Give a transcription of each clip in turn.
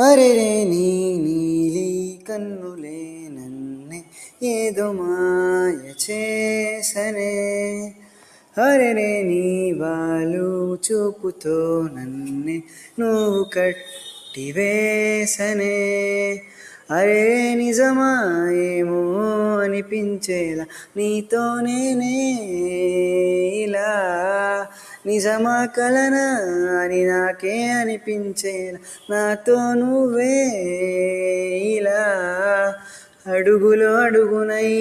అరెరే నీ నీలి కన్నులే నన్నే ఏదో మాయ చేసనే. అరెరే నీ వాలు చూపుతో నన్నే నువ్వు కట్టివేసనే. అరే నిజమా ఏమో అనిపించేలా నీతో నేనే ఇలా. నిజమా కలనా అని నాకే అనిపించేలా నాతో నువ్వే ఇలా. అడుగులో అడుగునై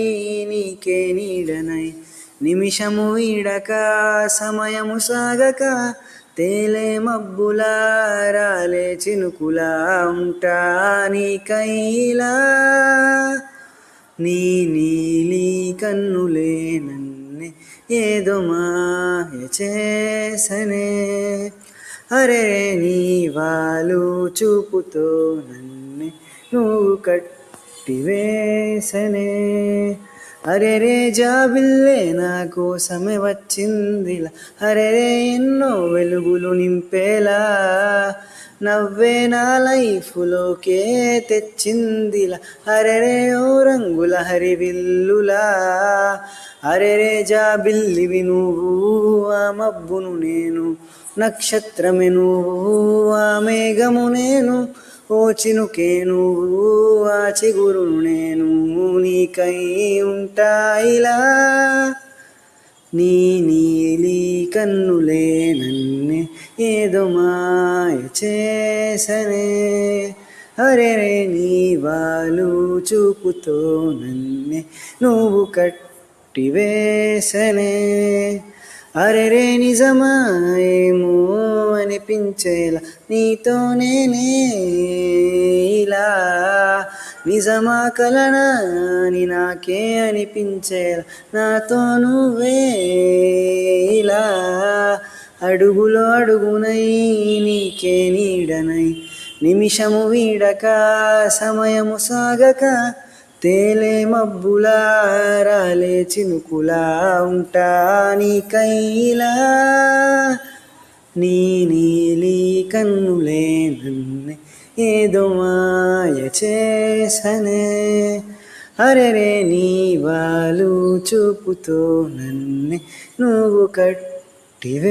నీకే నీడనై నిమిషము వీడక సమయము సాగక తేలే మబ్బులా రాలే చినుకులా ఉంటా నీకైలా. నీ నీలి కన్నులే నన్నే ఏదో మాయ చేసనే. అరే నీ వాలు చూపుతో నన్నే నువ్వు కట్టివేసనే. అరెరే జాబిల్లే నా కోసమే వచ్చిందిలా. అరెరే ఎన్నో వెలుగులు నింపేలా నవ్వే నా లైఫ్లోకే తెచ్చిందిలా. అరెరే ఓ రంగుల హరివిల్లులా. అరెరే జాబిల్లివి నువ్వు ఆ మబ్బును నేను, నక్షత్రమే నువ్వు ఆ మేఘము నేను, ఓ చినుకే నువ్వు ఆ చిగురును నేను నీకై ఉంటా ఇలా. నీ నీలి కన్నులే నన్నే ఏదో మాయ చేసనే. అరెరే నీ వాలు చూపుతో నన్నే నువ్వు కట్టివేసనే. అరెరే నిజమా ఏమో అనిపించేలా నీతో నేనే ఇలా. నిజమా కలనా అని నాకే అనిపించేలా నాతో నువ్వే ఇలా. అడుగులో అడుగునై నీకే నీడనై నిమిషము వీడక సమయము సాగక తేలే మబ్బులా రాలే చినుకులా ఉంటా నీకైలా. నీ నీలి కన్నులే నన్నే ఏదో మాయ చేసనే. అరెరే నీ వాలు చూపుతో నన్నే నువ్వు కట్టివేసనే.